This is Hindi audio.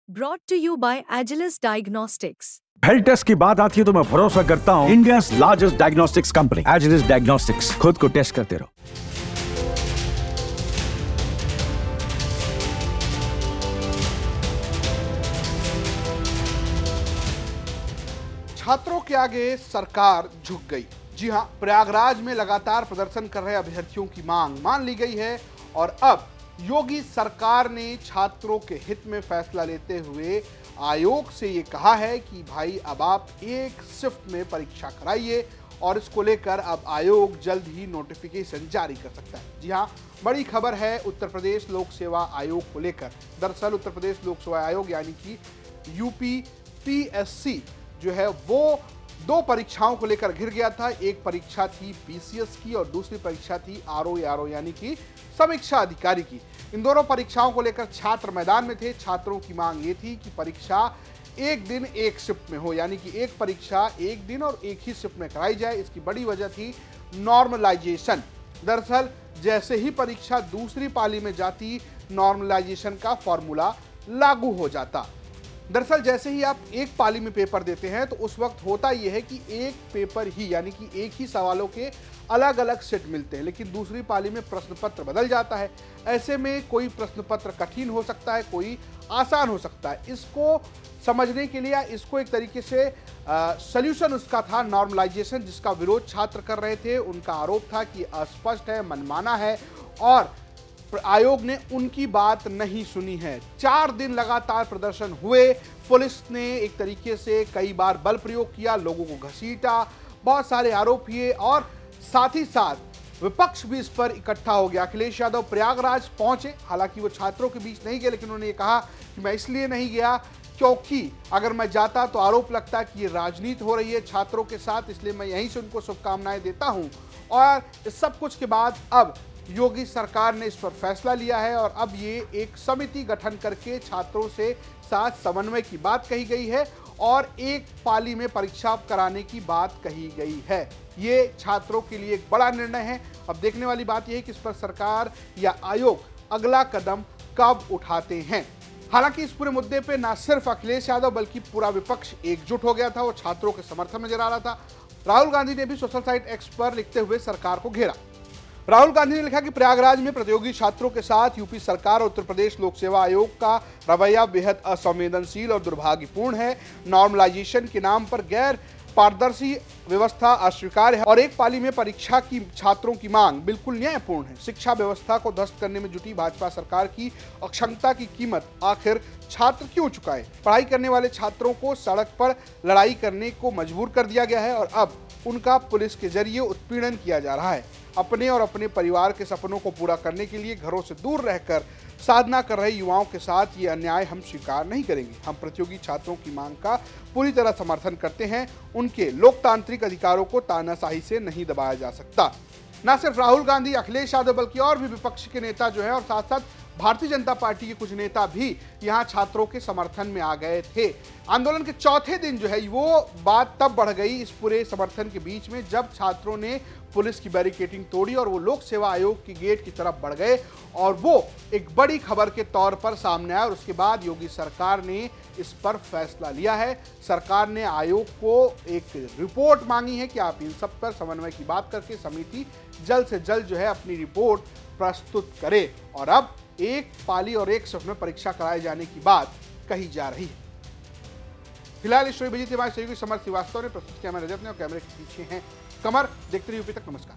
Brought to you by Agilus Diagnostics. Health test की बात आती है तो मैं भरोसा करता हूँ India largest diagnostics company Agilus diagnostics. खुद को टेस्ट करते रहो। छात्रों के आगे सरकार झुक गई। जी हां, प्रयागराज में लगातार प्रदर्शन कर रहे अभ्यर्थियों की मांग मान ली गई है और अब योगी सरकार ने छात्रों के हित में फैसला लेते हुए आयोग से ये कहा है कि भाई अब आप एक शिफ्ट में परीक्षा कराइए और इसको लेकर अब आयोग जल्द ही नोटिफिकेशन जारी कर सकता है। जी हां, बड़ी खबर है उत्तर प्रदेश लोक सेवा आयोग को लेकर। दरअसल उत्तर प्रदेश लोक सेवा आयोग यानी कि यूपीपीएससी जो है वो दो परीक्षाओं को लेकर घिर गया था। एक परीक्षा थी पीसीएस की और दूसरी परीक्षा थी आरओ यानी कि समीक्षा अधिकारी की। इन दोनों परीक्षाओं को लेकर छात्र मैदान में थे। छात्रों की मांग ये थी कि परीक्षा एक दिन एक शिफ्ट में हो, यानी कि एक परीक्षा एक दिन और एक ही शिफ्ट में कराई जाए। इसकी बड़ी वजह थी नॉर्मलाइजेशन। दरअसल जैसे ही परीक्षा दूसरी पाली में जाती, नॉर्मलाइजेशन का फॉर्मूला लागू हो जाता। दरअसल जैसे ही आप एक पाली में पेपर देते हैं तो उस वक्त होता यह है कि एक पेपर ही यानी कि एक ही सवालों के अलग अलग सेट मिलते हैं, लेकिन दूसरी पाली में प्रश्न पत्र बदल जाता है। ऐसे में कोई प्रश्न पत्र कठिन हो सकता है, कोई आसान हो सकता है। इसको समझने के लिए इसको एक तरीके से सल्यूशन उसका था नॉर्मलाइजेशन, जिसका विरोध छात्र कर रहे थे। उनका आरोप था कि अस्पष्ट है, मनमाना है और आयोग ने उनकी बात नहीं सुनी है। 4 दिन लगातार प्रदर्शन हुए। पुलिस ने एक तरीके से कई बार बल प्रयोग किया, लोगों को घसीटा, बहुत सारे आरोप किए और साथ ही साथ विपक्ष भी इस पर इकट्ठा हो गया। अखिलेश यादव प्रयागराज पहुंचे, हालांकि वो छात्रों के बीच नहीं गए, लेकिन उन्होंने ये कहा कि मैं इसलिए नहीं गया क्योंकि अगर मैं जाता तो आरोप लगता कि ये राजनीति हो रही है छात्रों के साथ, इसलिए मैं यहीं से उनको शुभकामनाएं देता हूं। और इस सब कुछ के बाद अब योगी सरकार ने इस पर फैसला लिया है और अब ये एक समिति गठन करके छात्रों से साथ समन्वय की बात कही गई है और एक पाली में परीक्षा कराने की बात कही गई है। ये छात्रों के लिए एक बड़ा निर्णय है। अब देखने वाली बात यह है कि इस पर सरकार या आयोग अगला कदम कब उठाते हैं। हालांकि इस पूरे मुद्दे पे ना सिर्फ अखिलेश यादव बल्कि पूरा विपक्ष एकजुट हो गया था, वो छात्रों के समर्थन में नजर आ रहा था। राहुल गांधी ने भी सोशल साइट एक्स पर लिखते हुए सरकार को घेरा। राहुल गांधी ने लिखा कि प्रयागराज में प्रतियोगी छात्रों के साथ यूपी सरकार और उत्तर प्रदेश लोक सेवा आयोग का रवैया बेहद असंवेदनशील और दुर्भाग्यपूर्ण है। नॉर्मलाइजेशन के नाम पर गैर पारदर्शी व्यवस्था अस्वीकार्य है और एक पाली में परीक्षा की छात्रों की मांग बिल्कुल न्यायपूर्ण है। शिक्षा व्यवस्था को ध्वस्त करने में जुटी भाजपा सरकार की अक्षमता की कीमत आखिर छात्र क्यों चुकाए? पढ़ाई करने वाले छात्रों को सड़क पर लड़ाई करने को मजबूर कर दिया गया है और अब उनका पुलिस के जरिए उत्पीड़न किया जा रहा है। अपने और अपने परिवार के सपनों को पूरा करने के लिए घरों से दूर रहकर साधना कर रहे युवाओं के साथ ये अन्याय हम स्वीकार नहीं करेंगे। हम प्रतियोगी छात्रों की मांग का पूरी तरह समर्थन करते हैं। उनके लोकतांत्रिक अधिकारों को तानाशाही से नहीं दबाया जा सकता। न सिर्फ राहुल गांधी, अखिलेश यादव बल्कि और भी विपक्ष के नेता जो है और साथ साथ भारतीय जनता पार्टी के कुछ नेता भी यहां छात्रों के समर्थन में आ गए थे। आंदोलन के चौथे दिन जो है वो बात तब बढ़ गई इस पूरे समर्थन के बीच में जब छात्रों ने पुलिस की बैरिकेडिंग तोड़ी और वो लोक सेवा आयोग की गेट की तरफ बढ़ गए और वो एक बड़ी खबर के तौर पर सामने आया। और उसके बाद योगी सरकार ने इस पर फैसला लिया है। सरकार ने आयोग को एक रिपोर्ट मांगी है कि आप इन सब पर समन्वय की बात करके समिति जल्द से जल्द जो है अपनी रिपोर्ट प्रस्तुत करे और अब एक पाली और एक शिफ्ट में परीक्षा कराए जाने की बात कही जा रही है। फिलहाल इस स्टोरी भेजी थी हमारे सहयोगी समर श्रीवास्तव ने, प्रस्तुत किया मैं रजत ने और कैमरे के पीछे हैं कमर। देखते रहिए यूपी तक। नमस्कार।